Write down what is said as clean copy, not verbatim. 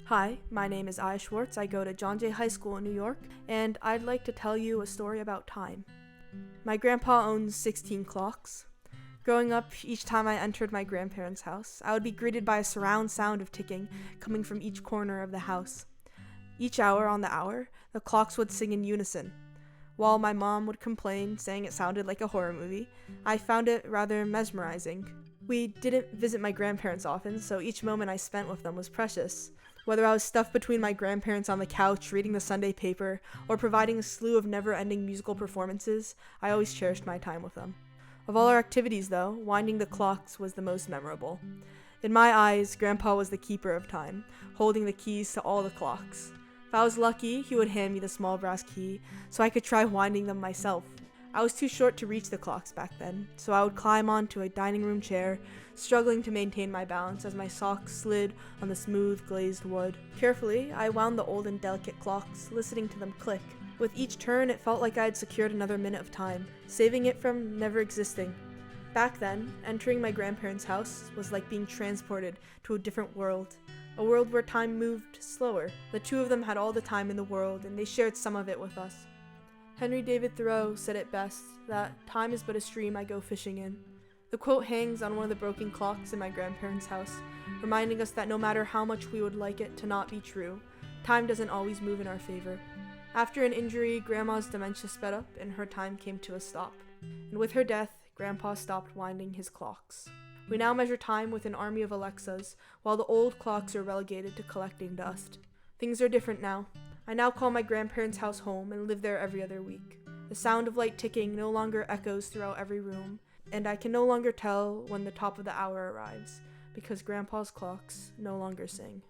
Hi, my name is Aya Schwartz. I go to John Jay High School in New York, and I'd like to tell you a story about time. My grandpa owns 16 clocks. Growing up, each time I entered my grandparents' house, I would be greeted by a surround sound of ticking coming from each corner of the house. Each hour on the hour, the clocks would sing in unison. While my mom would complain, saying it sounded like a horror movie, I found it rather mesmerizing. We didn't visit my grandparents often, so each moment I spent with them was precious. Whether I was stuffed between my grandparents on the couch reading the Sunday paper or providing a slew of never-ending musical performances, I always cherished my time with them. Of all our activities, though, winding the clocks was the most memorable. In my eyes, Grandpa was the keeper of time, holding the keys to all the clocks. If I was lucky, he would hand me the small brass key so I could try winding them myself. I was too short to reach the clocks back then, so I would climb onto a dining room chair, struggling to maintain my balance as my socks slid on the smooth, glazed wood. Carefully, I wound the old and delicate clocks, listening to them click. With each turn, it felt like I had secured another minute of time, saving it from never existing. Back then, entering my grandparents' house was like being transported to a different world, a world where time moved slower. The two of them had all the time in the world, and they shared some of it with us. Henry David Thoreau said it best, that time is but a stream I go fishing in. The quote hangs on one of the broken clocks in my grandparents' house, reminding us that no matter how much we would like it to not be true, time doesn't always move in our favor. After an injury, Grandma's dementia sped up and her time came to a stop. And with her death, Grandpa stopped winding his clocks. We now measure time with an army of Alexas, while the old clocks are relegated to collecting dust. Things are different now. I now call my grandparents' house home and live there every other week. The sound of light ticking no longer echoes throughout every room, and I can no longer tell when the top of the hour arrives, because Grandpa's clocks no longer sing.